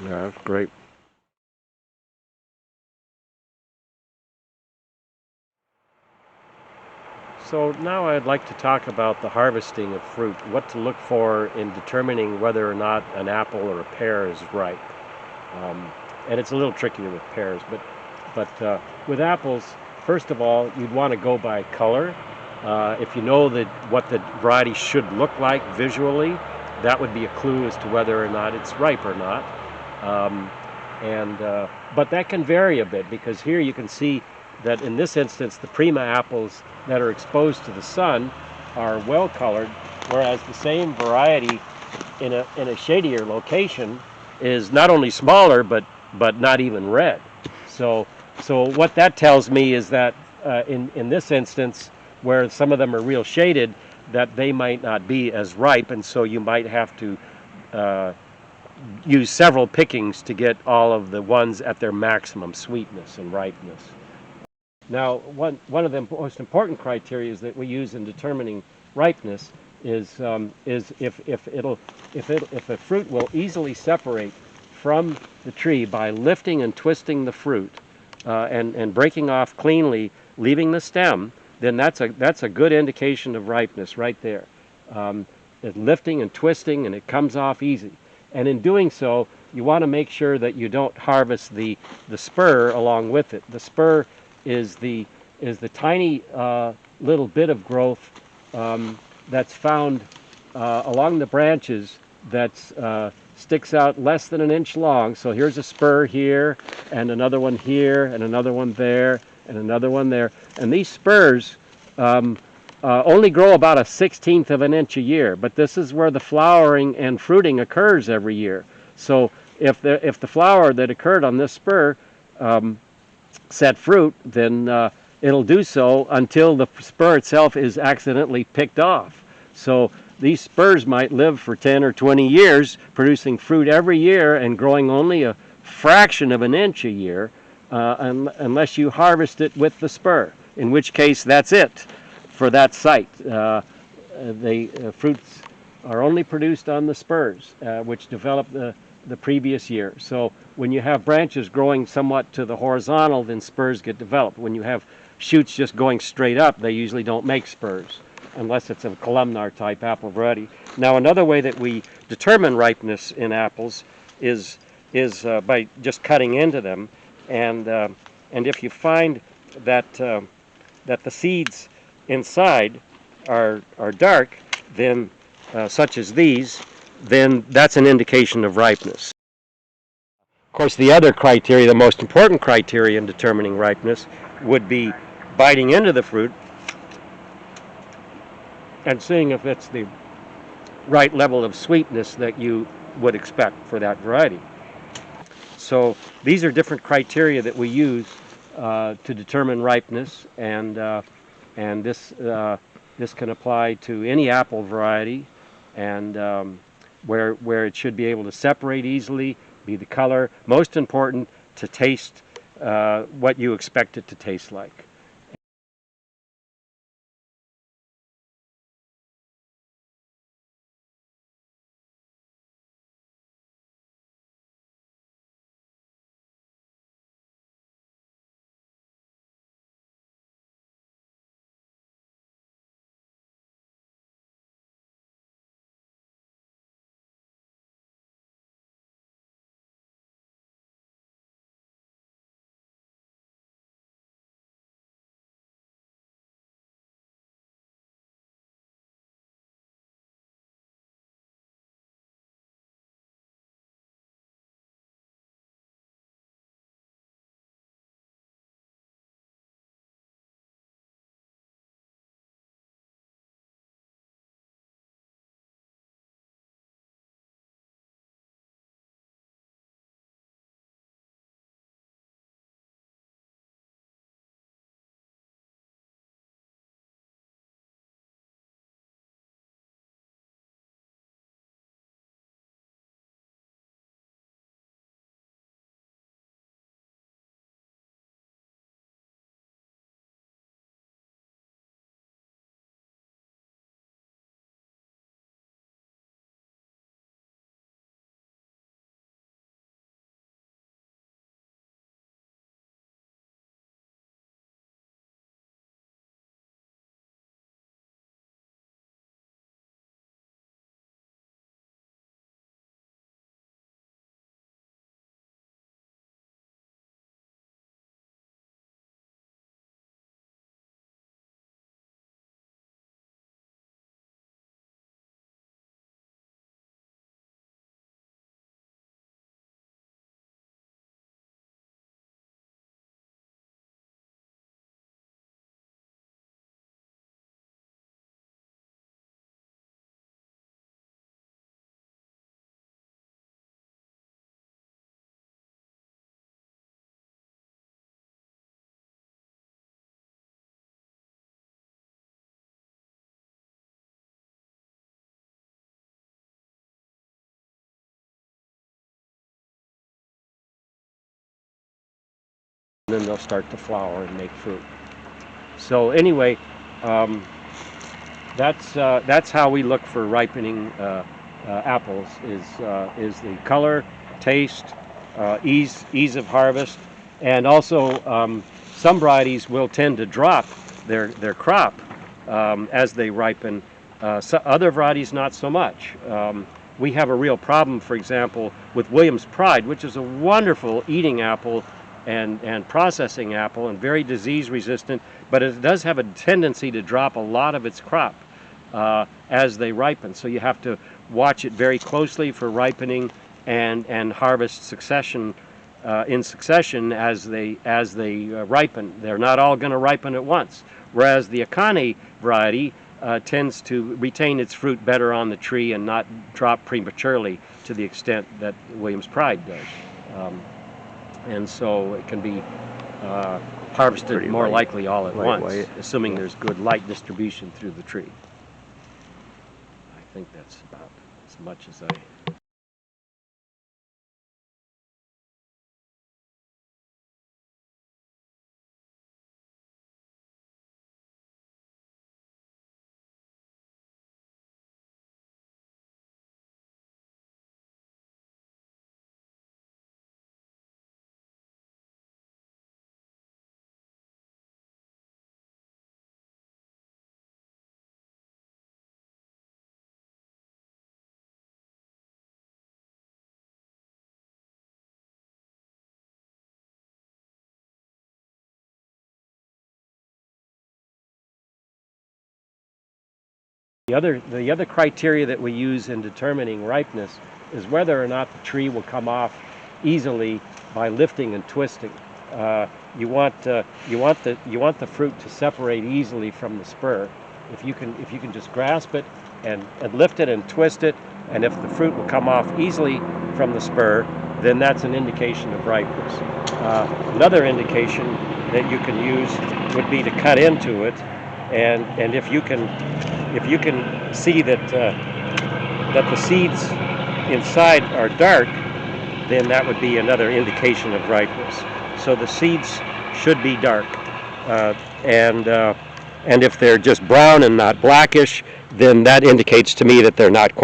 Yeah, that's great. So now I'd like to talk about the harvesting of fruit, what to look for in determining whether or not an apple or a pear is ripe. Um, and it's a little trickier with pears, but with apples, first of all, you'd want to go by color. If you know that what the variety should look like visually, that would be a clue as to whether or not it's ripe or not. Um, and But that can vary a bit because here you can see that in this instance, the Prima apples that are exposed to the sun are well colored, whereas the same variety in a shadier location is not only smaller but not even red. So so what that tells me is that in this instance, where some of them are real shaded, that they might not be as ripe, and so you might have to uh, use several pickings to get all of the ones at their maximum sweetness and ripeness. Now, one of the most important criteria that we use in determining ripeness is if a fruit will easily separate from the tree by lifting and twisting the fruit and breaking off cleanly, leaving the stem, then that's a good indication of ripeness right there. It's lifting and twisting, and it comes off easy. And in doing so, you want to make sure that you don't harvest the spur along with it. The spur is the tiny little bit of growth that's found along the branches that sticks out less than an inch long. So here's a spur here, and another one here, and another one there, and another one there. And these spurs only grow about a 16th of an inch a year, but this is where the flowering and fruiting occurs every year. So if the flower that occurred on this spur set fruit, then it'll do so until the spur itself is accidentally picked off. So these spurs might live for 10 or 20 years, producing fruit every year and growing only a fraction of an inch a year, unless you harvest it with the spur, in which case that's it for that site. The fruits are only produced on the spurs, which develop the previous year. So when you have branches growing somewhat to the horizontal, then spurs get developed. When you have shoots just going straight up, they usually don't make spurs, unless it's a columnar type apple variety. Now, another way that we determine ripeness in apples is by just cutting into them, and if you find that the seeds inside are dark, then such as these, then that's an indication of ripeness. Of course, the other criteria, the most important criteria in determining ripeness, would be biting into the fruit and seeing if it's the right level of sweetness that you would expect for that variety. So these are different criteria that we use to determine ripeness, and this can apply to any apple variety, and where it should be able to separate easily, be the color. Most important, to taste what you expect it to taste like. then they'll start to flower and make fruit. So anyway, that's how we look for ripening apples, is the color, taste, ease of harvest, and also some varieties will tend to drop their crop as they ripen. Other varieties not so much. We have a real problem, for example, with Williams Pride, which is a wonderful eating apple and processing apple and very disease resistant, but it does have a tendency to drop a lot of its crop as they ripen. So you have to watch it very closely for ripening and harvest in succession as they ripen. They're not all going to ripen at once, whereas the Akane variety tends to retain its fruit better on the tree and not drop prematurely to the extent that Williams Pride does. And so it can be harvested more likely all at once, assuming there's good light distribution through the tree. I think that's about as much as I... The other criteria that we use in determining ripeness is whether or not the tree will come off easily by lifting and twisting. You want the fruit to separate easily from the spur. If you can just grasp it and lift it and twist it, and if the fruit will come off easily from the spur, then that's an indication of ripeness. Another indication that you can use would be to cut into it, and if you can see that the seeds inside are dark, then that would be another indication of ripeness. So the seeds should be dark, and if they're just brown and not blackish, then that indicates to me that they're not quite